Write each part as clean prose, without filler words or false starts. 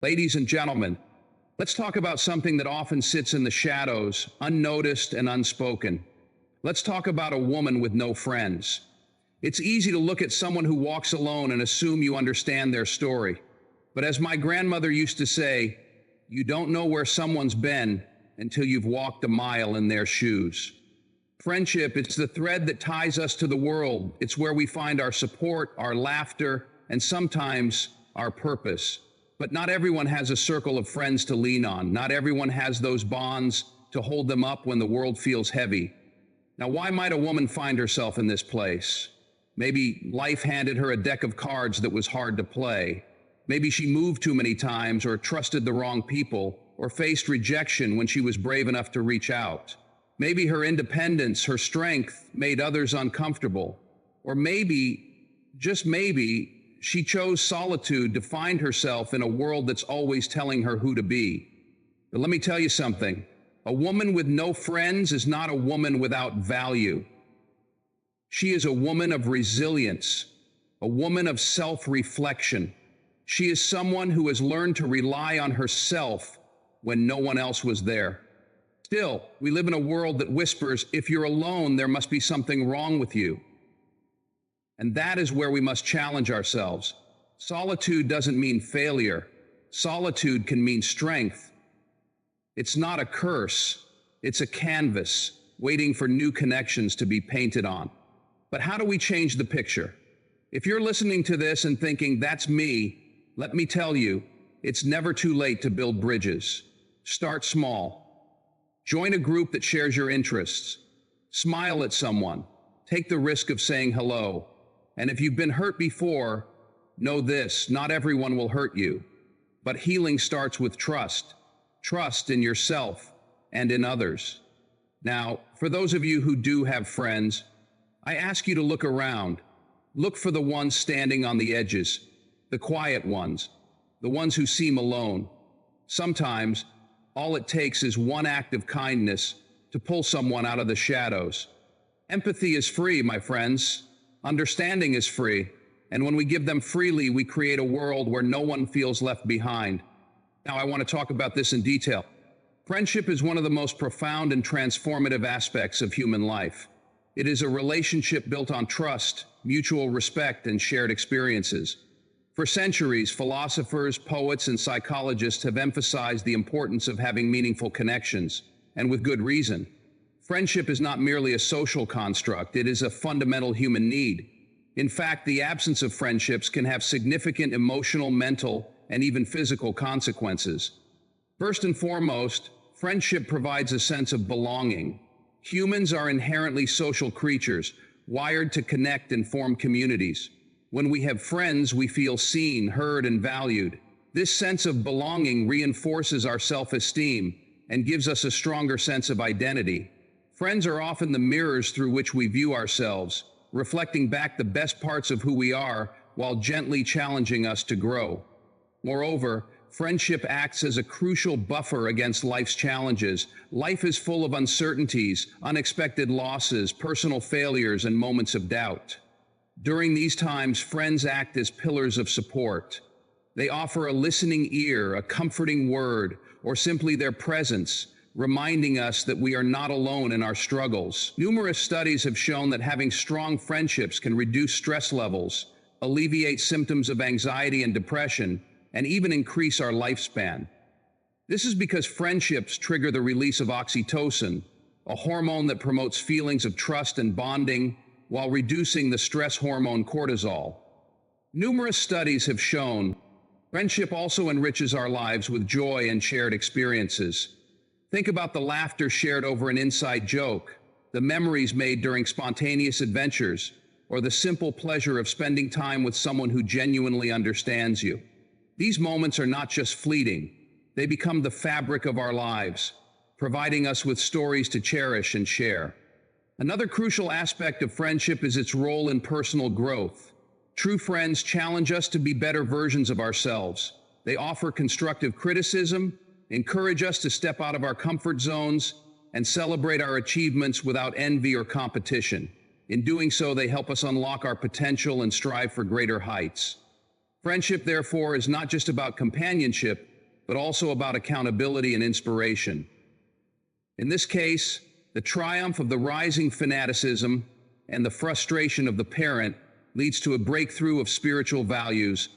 Ladies and gentlemen, let's talk about something that often sits in the shadows, unnoticed and unspoken. Let's talk about a woman with no friends. It's easy to look at someone who walks alone and assume you understand their story. But as my grandmother used to say, you don't know where someone's been until you've walked a mile in their shoes. Friendship, it's the thread that ties us to the world. It's where we find our support, our laughter, and sometimes our purpose. But not everyone has a circle of friends to lean on. Not everyone has those bonds to hold them up when the world feels heavy. Now, why might a woman find herself in this place? Maybe life handed her a deck of cards that was hard to play. Maybe she moved too many times, or trusted the wrong people, or faced rejection when she was brave enough to reach out. Maybe her independence, her strength made others uncomfortable. Or maybe, just maybe, she chose solitude to find herself in a world that's always telling her who to be. But let me tell you something. A woman with no friends is not a woman without value. She is a woman of resilience, a woman of self-reflection. She is someone who has learned to rely on herself when no one else was there. Still, we live in a world that whispers, if you're alone, there must be something wrong with you. And that is where we must challenge ourselves. Solitude doesn't mean failure. Solitude can mean strength. It's not a curse. It's a canvas waiting for new connections to be painted on. But how do we change the picture? If you're listening to this and thinking, that's me, let me tell you, it's never too late to build bridges. Start small. Join a group that shares your interests. Smile at someone. Take the risk of saying hello. And if you've been hurt before, know this, not everyone will hurt you. But healing starts with trust. Trust in yourself and in others. Now, for those of you who do have friends, I ask you to look around. Look for the ones standing on the edges, the quiet ones, the ones who seem alone. Sometimes, all it takes is one act of kindness to pull someone out of the shadows. Empathy is free, my friends. Understanding is free. And when we give them freely, we create a world where no one feels left behind. Now, I want to talk about this in detail. Friendship is one of the most profound and transformative aspects of human life. It is a relationship built on trust, mutual respect, and shared experiences. For centuries, philosophers, poets, and psychologists have emphasized the importance of having meaningful connections, and with good reason. Friendship is not merely a social construct, it is a fundamental human need. In fact, the absence of friendships can have significant emotional, mental, and even physical consequences. First and foremost, friendship provides a sense of belonging. Humans are inherently social creatures, wired to connect and form communities. When we have friends, we feel seen, heard, and valued. This sense of belonging reinforces our self-esteem and gives us a stronger sense of identity. Friends are often the mirrors through which we view ourselves, reflecting back the best parts of who we are while gently challenging us to grow. Moreover, friendship acts as a crucial buffer against life's challenges. Life is full of uncertainties, unexpected losses, personal failures, and moments of doubt. During these times, friends act as pillars of support. They offer a listening ear, a comforting word, or simply their presence, reminding us that we are not alone in our struggles. Numerous studies have shown that having strong friendships can reduce stress levels, alleviate symptoms of anxiety and depression, and even increase our lifespan. This is because friendships trigger the release of oxytocin, a hormone that promotes feelings of trust and bonding, while reducing the stress hormone cortisol. Numerous studies have shown friendship also enriches our lives with joy and shared experiences. Think about the laughter shared over an inside joke, the memories made during spontaneous adventures, or the simple pleasure of spending time with someone who genuinely understands you. These moments are not just fleeting, they become the fabric of our lives, providing us with stories to cherish and share. Another crucial aspect of friendship is its role in personal growth. True friends challenge us to be better versions of ourselves. They offer constructive criticism, encourage us to step out of our comfort zones, and celebrate our achievements without envy or competition. In doing so, they help us unlock our potential and strive for greater heights. Friendship, therefore, is not just about companionship, but also about accountability and inspiration. In this case, the triumph of the rising fanaticism and the frustration of the parent leads to a breakthrough of spiritual values.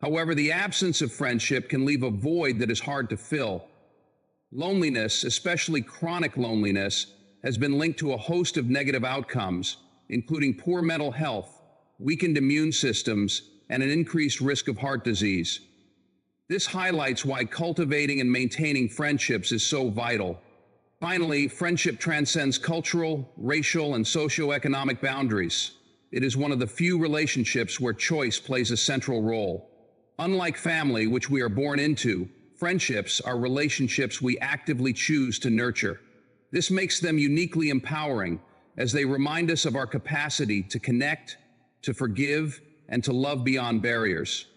However, the absence of friendship can leave a void that is hard to fill. Loneliness, especially chronic loneliness, has been linked to a host of negative outcomes, including poor mental health, weakened immune systems, and an increased risk of heart disease. This highlights why cultivating and maintaining friendships is so vital. Finally, friendship transcends cultural, racial, and socioeconomic boundaries. It is one of the few relationships where choice plays a central role. Unlike family, which we are born into, friendships are relationships we actively choose to nurture. This makes them uniquely empowering, as they remind us of our capacity to connect, to forgive, and to love beyond barriers.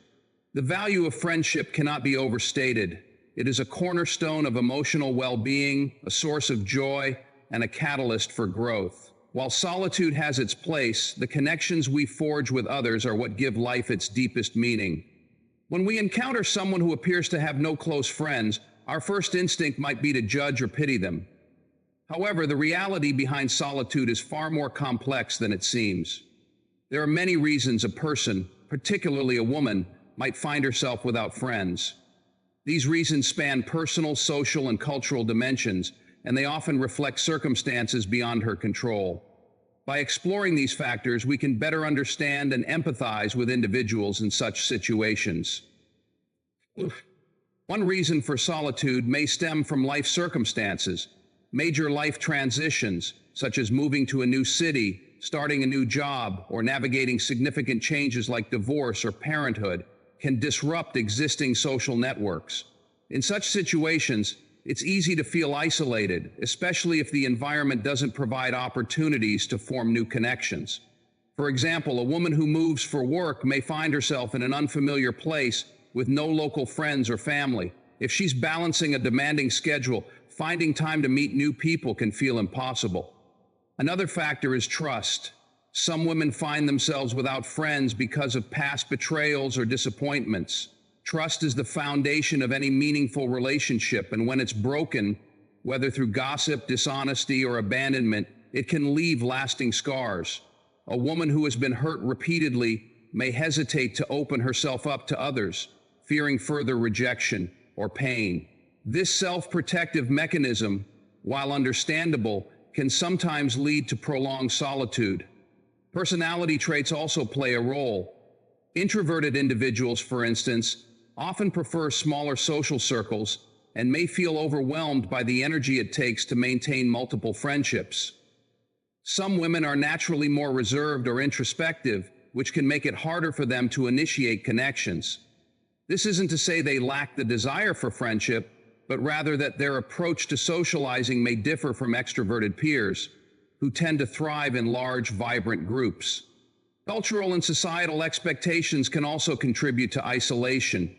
The value of friendship cannot be overstated. It is a cornerstone of emotional well-being, a source of joy, and a catalyst for growth. While solitude has its place, the connections we forge with others are what give life its deepest meaning. When we encounter someone who appears to have no close friends, our first instinct might be to judge or pity them. However, the reality behind solitude is far more complex than it seems. There are many reasons a person, particularly a woman, might find herself without friends. These reasons span personal, social, and cultural dimensions, and they often reflect circumstances beyond her control. By exploring these factors, we can better understand and empathize with individuals in such situations. One reason for solitude may stem from life circumstances. Major life transitions, such as moving to a new city, starting a new job, or navigating significant changes like divorce or parenthood, can disrupt existing social networks. In such situations, it's easy to feel isolated, especially if the environment doesn't provide opportunities to form new connections. For example, a woman who moves for work may find herself in an unfamiliar place with no local friends or family. If she's balancing a demanding schedule, finding time to meet new people can feel impossible. Another factor is trust. Some women find themselves without friends because of past betrayals or disappointments. Trust is the foundation of any meaningful relationship, and when it's broken, whether through gossip, dishonesty, or abandonment, it can leave lasting scars. A woman who has been hurt repeatedly may hesitate to open herself up to others, fearing further rejection or pain. This self-protective mechanism, while understandable, can sometimes lead to prolonged solitude. Personality traits also play a role. Introverted individuals, for instance, often prefer smaller social circles and may feel overwhelmed by the energy it takes to maintain multiple friendships. Some women are naturally more reserved or introspective, which can make it harder for them to initiate connections. This isn't to say they lack the desire for friendship, but rather that their approach to socializing may differ from extroverted peers, who tend to thrive in large, vibrant groups. Cultural and societal expectations can also contribute to isolation.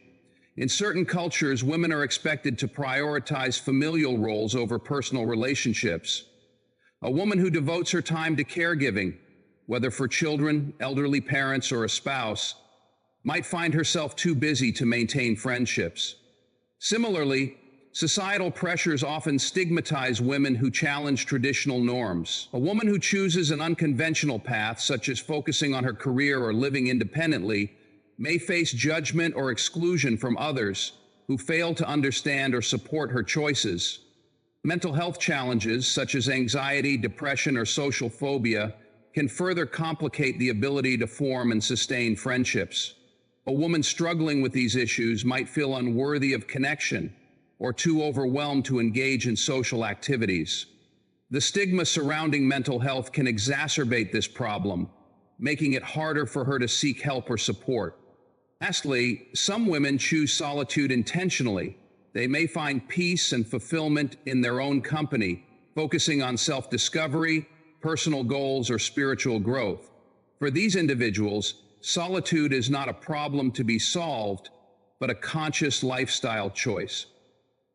In certain cultures, women are expected to prioritize familial roles over personal relationships. A woman who devotes her time to caregiving, whether for children, elderly parents, or a spouse, might find herself too busy to maintain friendships. Similarly, societal pressures often stigmatize women who challenge traditional norms. A woman who chooses an unconventional path, such as focusing on her career or living independently, may face judgment or exclusion from others who fail to understand or support her choices. Mental health challenges, such as anxiety, depression, or social phobia, can further complicate the ability to form and sustain friendships. A woman struggling with these issues might feel unworthy of connection or too overwhelmed to engage in social activities. The stigma surrounding mental health can exacerbate this problem, making it harder for her to seek help or support. Lastly, some women choose solitude intentionally. They may find peace and fulfillment in their own company, focusing on self-discovery, personal goals, or spiritual growth. For these individuals, solitude is not a problem to be solved, but a conscious lifestyle choice.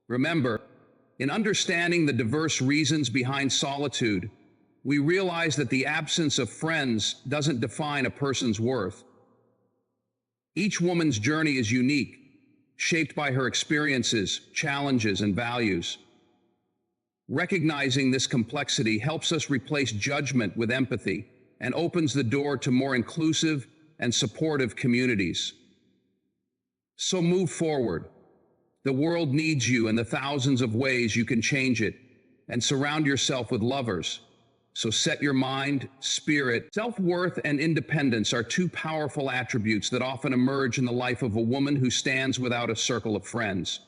Remember, in understanding the diverse reasons behind solitude, we realize that the absence of friends doesn't define a person's worth. Each woman's journey is unique. shaped by her experiences, challenges, and values. Recognizing this complexity helps us replace judgment with empathy and opens the door to more inclusive and supportive communities. So move forward. The world needs you in the thousands of ways you can change it, and surround yourself with lovers. So set your mind, spirit. Self-worth and independence are two powerful attributes that often emerge in the life of a woman who stands without a circle of friends.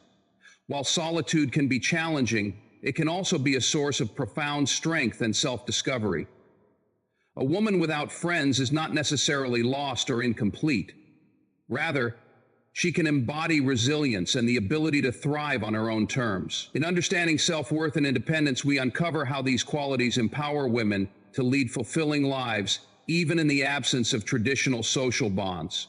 While solitude can be challenging, it can also be a source of profound strength and self-discovery. A woman without friends is not necessarily lost or incomplete. Rather, she can embody resilience and the ability to thrive on her own terms. In understanding self-worth and independence, we uncover how these qualities empower women to lead fulfilling lives, even in the absence of traditional social bonds.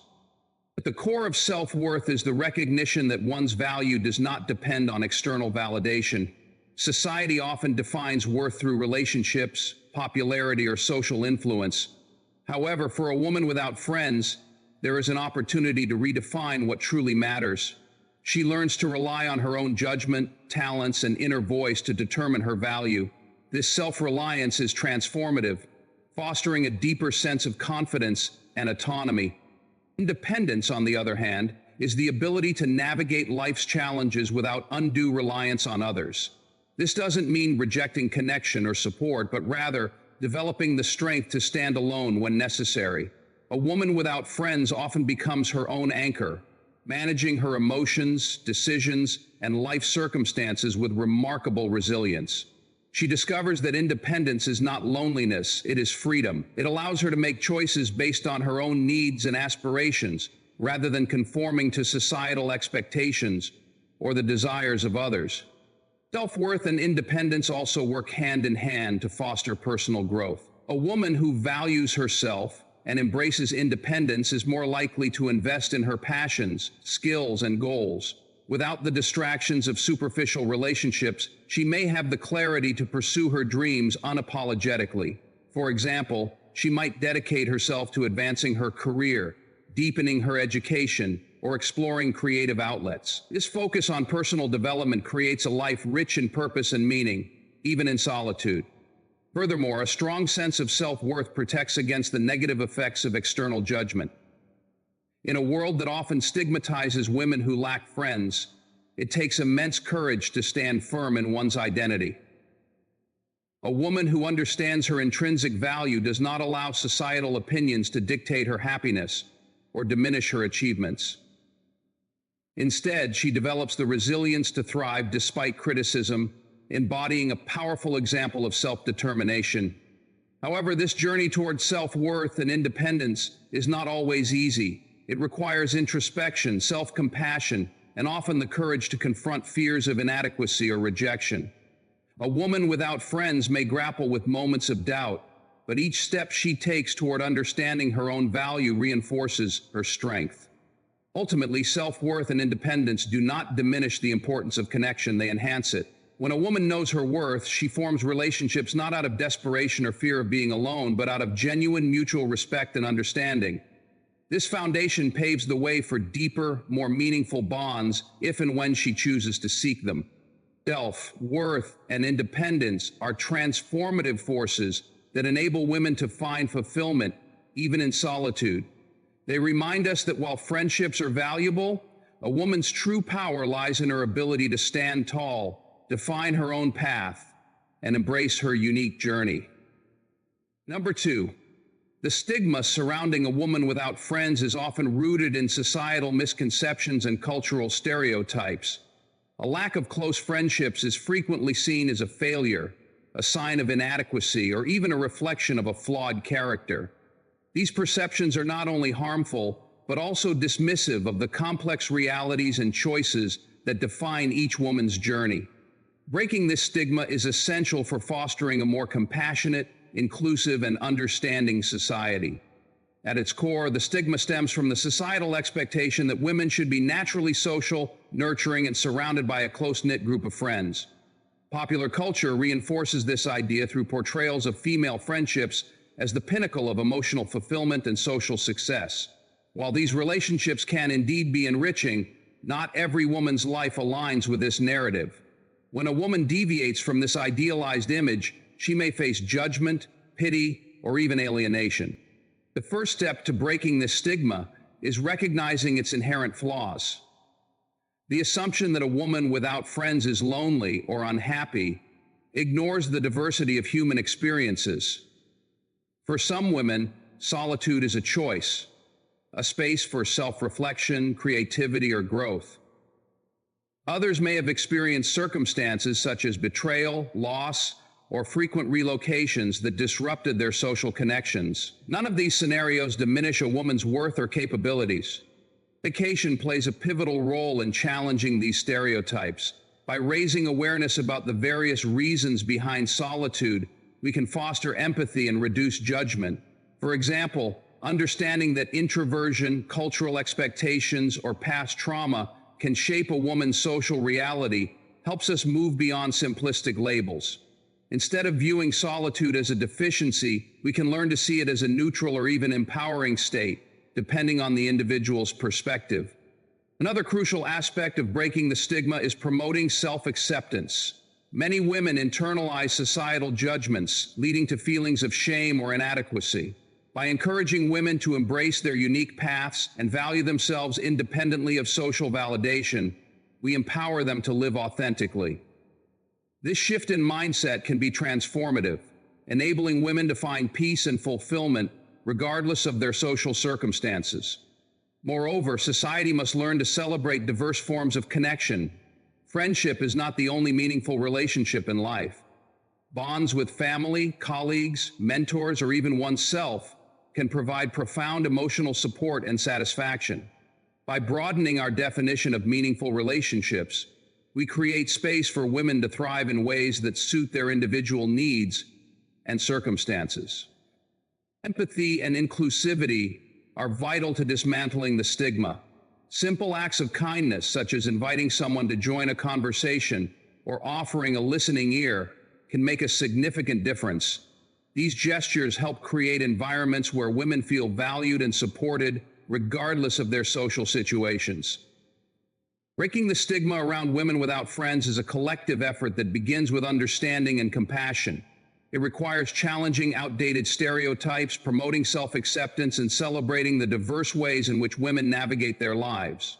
At the core of self-worth is the recognition that one's value does not depend on external validation. Society often defines worth through relationships, popularity, or social influence. However, for a woman without friends, there is an opportunity to redefine what truly matters. She learns to rely on her own judgment, talents, and inner voice to determine her value. This self-reliance is transformative, fostering a deeper sense of confidence and autonomy. Independence, on the other hand, is the ability to navigate life's challenges without undue reliance on others. This doesn't mean rejecting connection or support, but rather developing the strength to stand alone when necessary. A woman without friends often becomes her own anchor, managing her emotions, decisions, and life circumstances with remarkable resilience. She discovers that independence is not loneliness, it is freedom. It allows her to make choices based on her own needs and aspirations, rather than conforming to societal expectations or the desires of others. Self-worth and independence also work hand in hand to foster personal growth. A woman who values herself and embraces independence is more likely to invest in her passions, skills, and goals. Without the distractions of superficial relationships, she may have the clarity to pursue her dreams unapologetically. For example, she might dedicate herself to advancing her career, deepening her education, or exploring creative outlets. This focus on personal development creates a life rich in purpose and meaning, even in solitude. Furthermore, a strong sense of self-worth protects against the negative effects of external judgment. In a world that often stigmatizes women who lack friends, it takes immense courage to stand firm in one's identity. A woman who understands her intrinsic value does not allow societal opinions to dictate her happiness or diminish her achievements. Instead, she develops the resilience to thrive despite criticism, embodying a powerful example of self-determination. However, this journey towards self-worth and independence is not always easy. It requires introspection, self-compassion, and often the courage to confront fears of inadequacy or rejection. A woman without friends may grapple with moments of doubt, but each step she takes toward understanding her own value reinforces her strength. Ultimately, self-worth and independence do not diminish the importance of connection, they enhance it. When a woman knows her worth, she forms relationships not out of desperation or fear of being alone, but out of genuine mutual respect and understanding. This foundation paves the way for deeper, more meaningful bonds if and when she chooses to seek them. Self-worth and independence are transformative forces that enable women to find fulfillment even in solitude. They remind us that while friendships are valuable, a woman's true power lies in her ability to stand tall, define her own path, and embrace her unique journey. Number 2, the stigma surrounding a woman without friends is often rooted in societal misconceptions and cultural stereotypes. A lack of close friendships is frequently seen as a failure, a sign of inadequacy, or even a reflection of a flawed character. These perceptions are not only harmful, but also dismissive of the complex realities and choices that define each woman's journey. Breaking this stigma is essential for fostering a more compassionate, inclusive, and understanding society. At its core, the stigma stems from the societal expectation that women should be naturally social, nurturing, and surrounded by a close-knit group of friends. Popular culture reinforces this idea through portrayals of female friendships as the pinnacle of emotional fulfillment and social success. While these relationships can indeed be enriching, not every woman's life aligns with this narrative. When a woman deviates from this idealized image, she may face judgment, pity, or even alienation. The first step to breaking this stigma is recognizing its inherent flaws. The assumption that a woman without friends is lonely or unhappy ignores the diversity of human experiences. For some women, solitude is a choice, a space for self-reflection, creativity, or growth. Others may have experienced circumstances such as betrayal, loss, or frequent relocations that disrupted their social connections. None of these scenarios diminish a woman's worth or capabilities. Education plays a pivotal role in challenging these stereotypes. By raising awareness about the various reasons behind solitude, we can foster empathy and reduce judgment. For example, understanding that introversion, cultural expectations, or past trauma can shape a woman's social reality helps us move beyond simplistic labels. Instead of viewing solitude as a deficiency, we can learn to see it as a neutral or even empowering state, depending on the individual's perspective. Another crucial aspect of breaking the stigma is promoting self-acceptance. Many women internalize societal judgments, leading to feelings of shame or inadequacy. By encouraging women to embrace their unique paths and value themselves independently of social validation, we empower them to live authentically. This shift in mindset can be transformative, enabling women to find peace and fulfillment regardless of their social circumstances. Moreover, society must learn to celebrate diverse forms of connection. Friendship is not the only meaningful relationship in life. Bonds with family, colleagues, mentors, or even oneself can provide profound emotional support and satisfaction. By broadening our definition of meaningful relationships, we create space for women to thrive in ways that suit their individual needs and circumstances. Empathy and inclusivity are vital to dismantling the stigma. Simple acts of kindness, such as inviting someone to join a conversation or offering a listening ear, can make a significant difference. These gestures help create environments where women feel valued and supported, regardless of their social situations. Breaking the stigma around women without friends is a collective effort that begins with understanding and compassion. It requires challenging outdated stereotypes, promoting self-acceptance, and celebrating the diverse ways in which women navigate their lives.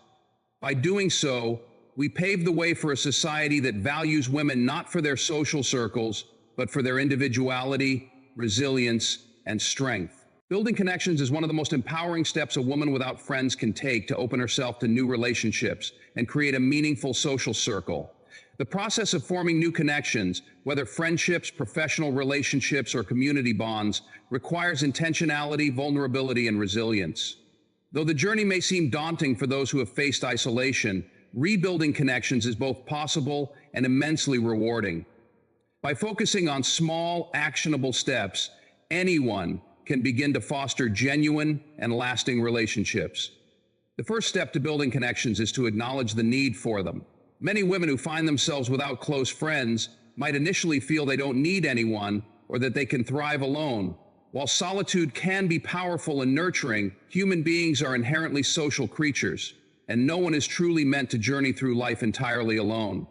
By doing so, we pave the way for a society that values women not for their social circles, but for their individuality, resilience, and strength. Building connections is one of the most empowering steps a woman without friends can take to open herself to new relationships and create a meaningful social circle. The process of forming new connections, whether friendships, professional relationships, or community bonds, requires intentionality, vulnerability, and resilience. Though the journey may seem daunting for those who have faced isolation, rebuilding connections is both possible and immensely rewarding. By focusing on small, actionable steps, anyone can begin to foster genuine and lasting relationships. The first step to building connections is to acknowledge the need for them. Many women who find themselves without close friends might initially feel they don't need anyone or that they can thrive alone. While solitude can be powerful and nurturing, human beings are inherently social creatures, and no one is truly meant to journey through life entirely alone.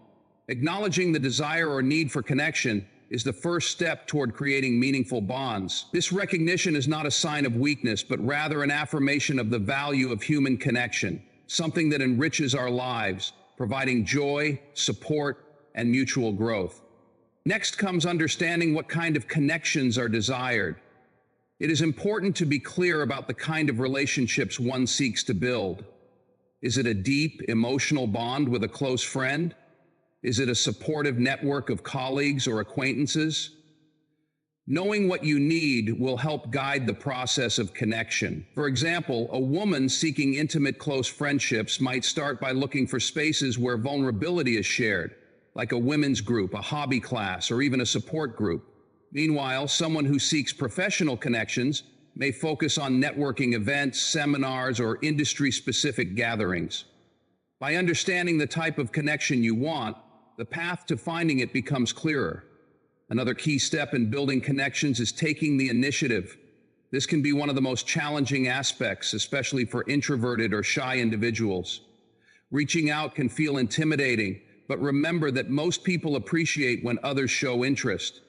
Acknowledging the desire or need for connection is the first step toward creating meaningful bonds. This recognition is not a sign of weakness, but rather an affirmation of the value of human connection, something that enriches our lives, providing joy, support, and mutual growth. Next comes understanding what kind of connections are desired. It is important to be clear about the kind of relationships one seeks to build. Is it a deep, emotional bond with a close friend? Is it a supportive network of colleagues or acquaintances? Knowing what you need will help guide the process of connection. For example, a woman seeking intimate, close friendships might start by looking for spaces where vulnerability is shared, like a women's group, a hobby class, or even a support group. Meanwhile, someone who seeks professional connections may focus on networking events, seminars, or industry-specific gatherings. By understanding the type of connection you want, the path to finding it becomes clearer. Another key step in building connections is taking the initiative. This can be one of the most challenging aspects, especially for introverted or shy individuals. Reaching out can feel intimidating, but remember that most people appreciate when others show interest.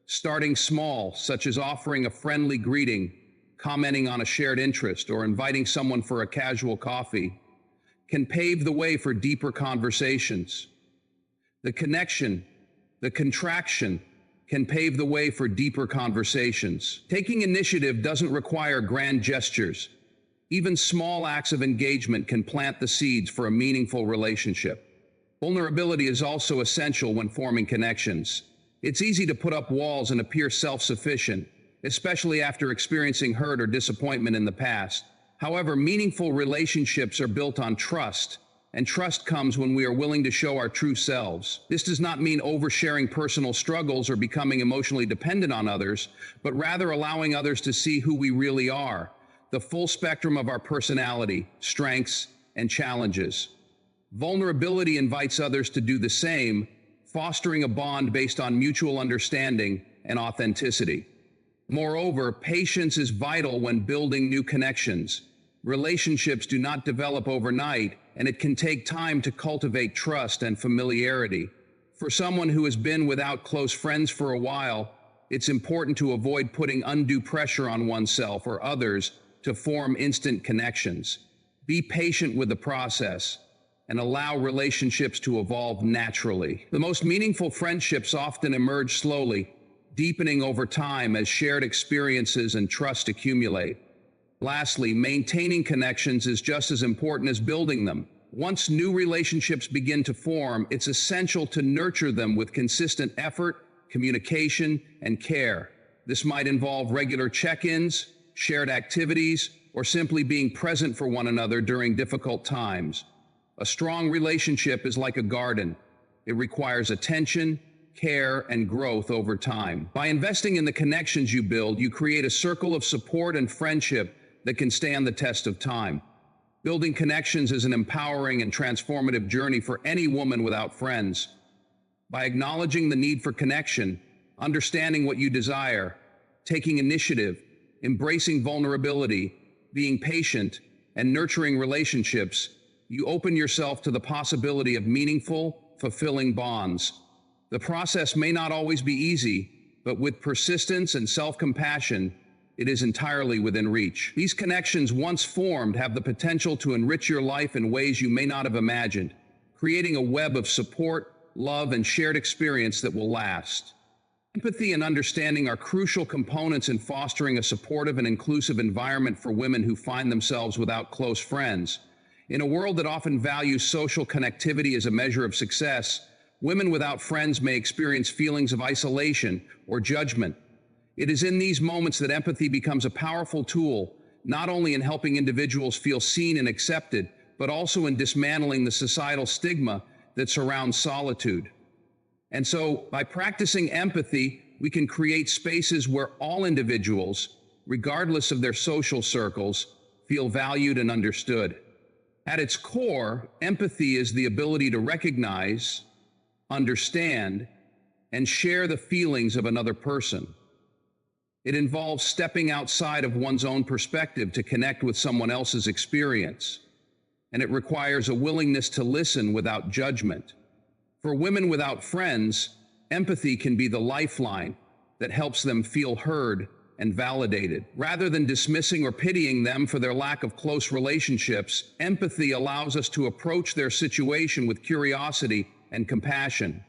Starting small, such as offering a friendly greeting, commenting on a shared interest, or inviting someone for a casual coffee, can pave the way for deeper conversations. The connection, the contraction, can pave the way for deeper conversations. Taking initiative doesn't require grand gestures. Even small acts of engagement can plant the seeds for a meaningful relationship. Vulnerability is also essential when forming connections. It's easy to put up walls and appear self-sufficient, especially after experiencing hurt or disappointment in the past. However, meaningful relationships are built on trust, and trust comes when we are willing to show our true selves. This does not mean oversharing personal struggles or becoming emotionally dependent on others, but rather allowing others to see who we really are, the full spectrum of our personality, strengths, and challenges. Vulnerability invites others to do the same, fostering a bond based on mutual understanding and authenticity. Moreover, patience is vital when building new connections. Relationships do not develop overnight, and it can take time to cultivate trust and familiarity. For someone who has been without close friends for a while, it's important to avoid putting undue pressure on oneself or others to form instant connections. Be patient with the process and allow relationships to evolve naturally. The most meaningful friendships often emerge slowly, deepening over time as shared experiences and trust accumulate. Lastly, maintaining connections is just as important as building them. Once new relationships begin to form, it's essential to nurture them with consistent effort, communication, and care. This might involve regular check-ins, shared activities, or simply being present for one another during difficult times. A strong relationship is like a garden. It requires attention, care, and growth over time. By investing in the connections you build, you create a circle of support and friendship that can stand the test of time. Building connections is an empowering and transformative journey for any woman without friends. By acknowledging the need for connection, understanding what you desire, taking initiative, embracing vulnerability, being patient, and nurturing relationships, you open yourself to the possibility of meaningful, fulfilling bonds. The process may not always be easy, but with persistence and self-compassion, it is entirely within reach. These connections, once formed, have the potential to enrich your life in ways you may not have imagined, creating a web of support, love, and shared experience that will last. Empathy and understanding are crucial components in fostering a supportive and inclusive environment for women who find themselves without close friends. In a world that often values social connectivity as a measure of success, women without friends may experience feelings of isolation or judgment. It is in these moments that empathy becomes a powerful tool, not only in helping individuals feel seen and accepted, but also in dismantling the societal stigma that surrounds solitude. And so, by practicing empathy, we can create spaces where all individuals, regardless of their social circles, feel valued and understood. At its core, empathy is the ability to recognize, understand, and share the feelings of another person. It involves stepping outside of one's own perspective to connect with someone else's experience, and it requires a willingness to listen without judgment. For women without friends, empathy can be the lifeline that helps them feel heard and validated. Rather than dismissing or pitying them for their lack of close relationships, empathy allows us to approach their situation with curiosity and compassion.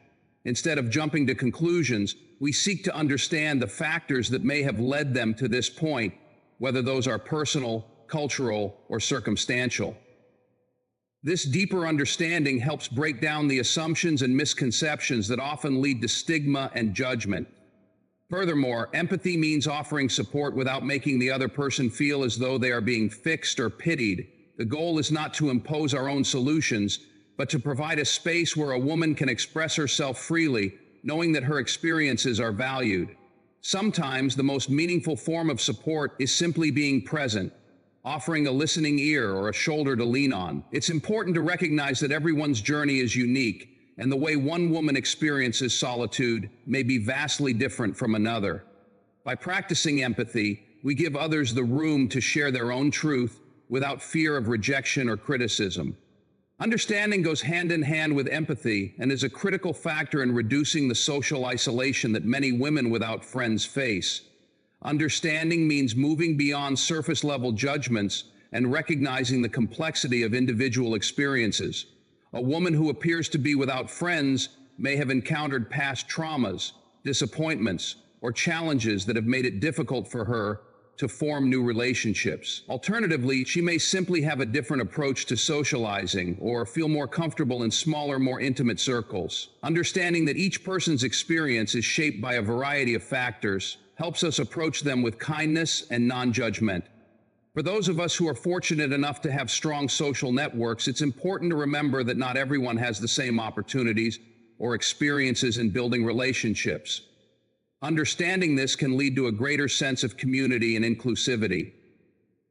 Instead of jumping to conclusions, we seek to understand the factors that may have led them to this point, whether those are personal, cultural, or circumstantial. This deeper understanding helps break down the assumptions and misconceptions that often lead to stigma and judgment. Furthermore, empathy means offering support without making the other person feel as though they are being fixed or pitied. The goal is not to impose our own solutions, but to provide a space where a woman can express herself freely, knowing that her experiences are valued. Sometimes the most meaningful form of support is simply being present, offering a listening ear or a shoulder to lean on. It's important to recognize that everyone's journey is unique, and the way one woman experiences solitude may be vastly different from another. By practicing empathy, we give others the room to share their own truth without fear of rejection or criticism. Understanding goes hand in hand with empathy and is a critical factor in reducing the social isolation that many women without friends face. Understanding means moving beyond surface level judgments and recognizing the complexity of individual experiences. A woman who appears to be without friends may have encountered past traumas, disappointments, or challenges that have made it difficult for her to form new relationships. Alternatively, she may simply have a different approach to socializing or feel more comfortable in smaller, more intimate circles. Understanding that each person's experience is shaped by a variety of factors helps us approach them with kindness and non-judgment. For those of us who are fortunate enough to have strong social networks, it's important to remember that not everyone has the same opportunities or experiences in building relationships. Understanding this can lead to a greater sense of community and inclusivity.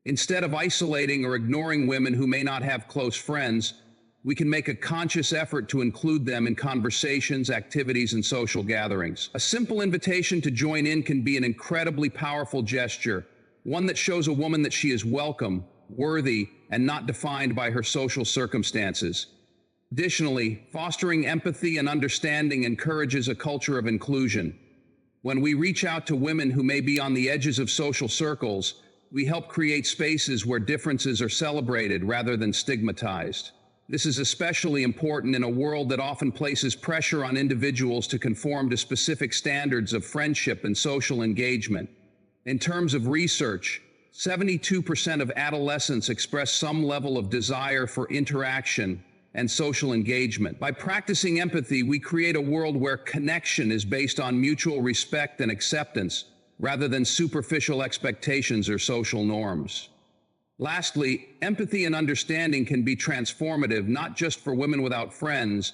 Instead of isolating or ignoring women who may not have close friends, we can make a conscious effort to include them in conversations, activities, and social gatherings. A simple invitation to join in can be an incredibly powerful gesture, one that shows a woman that she is welcome, worthy, and not defined by her social circumstances. Additionally, fostering empathy and understanding encourages a culture of inclusion. When we reach out to women who may be on the edges of social circles, we help create spaces where differences are celebrated rather than stigmatized. This is especially important in a world that often places pressure on individuals to conform to specific standards of friendship and social engagement. In terms of research, 72% of adolescents express some level of desire for interaction and social engagement. By practicing empathy, we create a world where connection is based on mutual respect and acceptance, rather than superficial expectations or social norms. Lastly, empathy and understanding can be transformative not just for women without friends,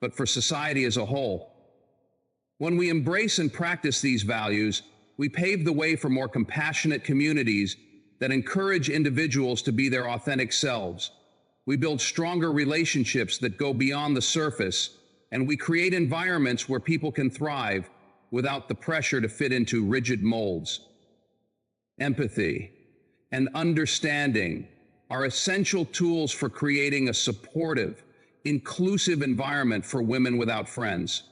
but for society as a whole. When we embrace and practice these values, we pave the way for more compassionate communities that encourage individuals to be their authentic selves. We build stronger relationships that go beyond the surface, and we create environments where people can thrive without the pressure to fit into rigid molds. Empathy and understanding are essential tools for creating a supportive, inclusive environment for women without friends.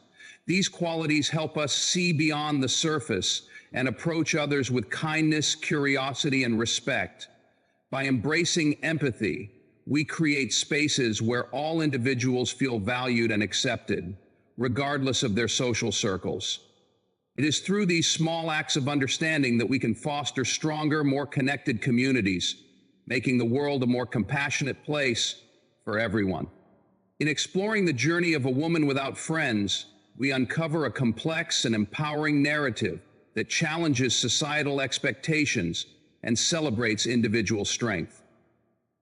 These qualities help us see beyond the surface and approach others with kindness, curiosity, and respect. By embracing empathy, we create spaces where all individuals feel valued and accepted, regardless of their social circles. It is through these small acts of understanding that we can foster stronger, more connected communities, making the world a more compassionate place for everyone. In exploring the journey of a woman without friends, we uncover a complex and empowering narrative that challenges societal expectations and celebrates individual strength.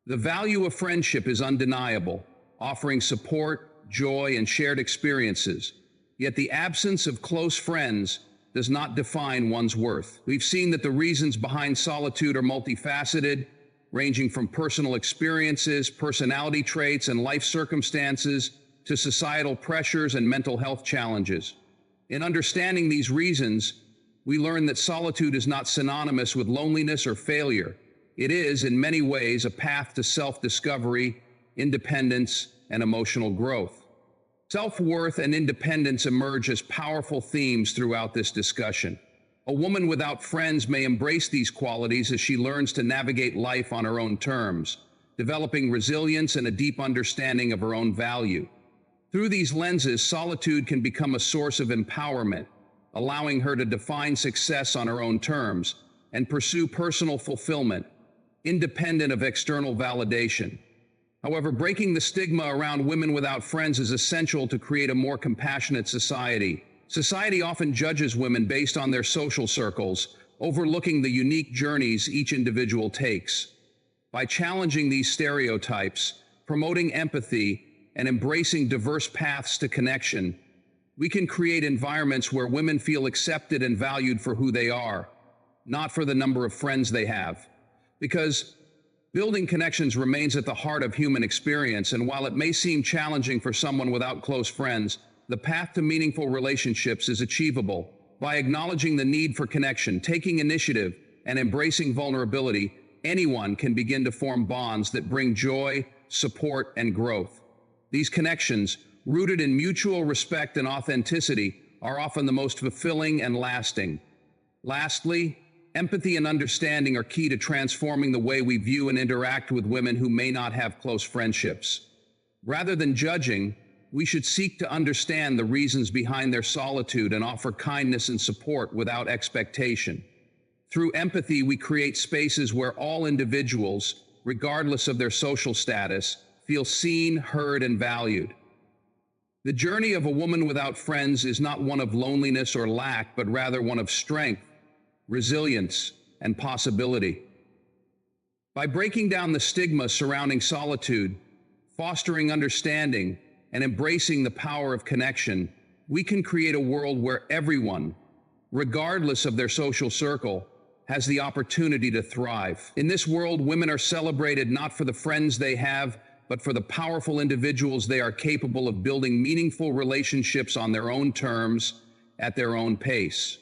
The value of friendship is undeniable, offering support, joy, and shared experiences. Yet the absence of close friends does not define one's worth. We've seen that the reasons behind solitude are multifaceted, ranging from personal experiences, personality traits, and life circumstances to societal pressures and mental health challenges. In understanding these reasons, we learn that solitude is not synonymous with loneliness or failure. It is, in many ways, a path to self-discovery, independence, and emotional growth. Self-worth and independence emerge as powerful themes throughout this discussion. A woman without friends may embrace these qualities as she learns to navigate life on her own terms, developing resilience and a deep understanding of her own value. Through these lenses, solitude can become a source of empowerment, allowing her to define success on her own terms and pursue personal fulfillment, independent of external validation. However, breaking the stigma around women without friends is essential to create a more compassionate society. Society often judges women based on their social circles, overlooking the unique journeys each individual takes. By challenging these stereotypes, promoting empathy, and embracing diverse paths to connection, we can create environments where women feel accepted and valued for who they are, not for the number of friends they have. Because building connections remains at the heart of human experience, and while it may seem challenging for someone without close friends, the path to meaningful relationships is achievable. By acknowledging the need for connection, taking initiative, and embracing vulnerability, anyone can begin to form bonds that bring joy, support, and growth. These connections, rooted in mutual respect and authenticity, are often the most fulfilling and lasting. Lastly, empathy and understanding are key to transforming the way we view and interact with women who may not have close friendships. Rather than judging, we should seek to understand the reasons behind their solitude and offer kindness and support without expectation. Through empathy, we create spaces where all individuals, regardless of their social status, feel seen, heard, and valued. The journey of a woman without friends is not one of loneliness or lack, but rather one of strength, resilience, and possibility. By breaking down the stigma surrounding solitude, fostering understanding, and embracing the power of connection, we can create a world where everyone, regardless of their social circle, has the opportunity to thrive. In this world, women are celebrated not for the friends they have, but for the powerful individuals they are capable of building meaningful relationships on their own terms, at their own pace.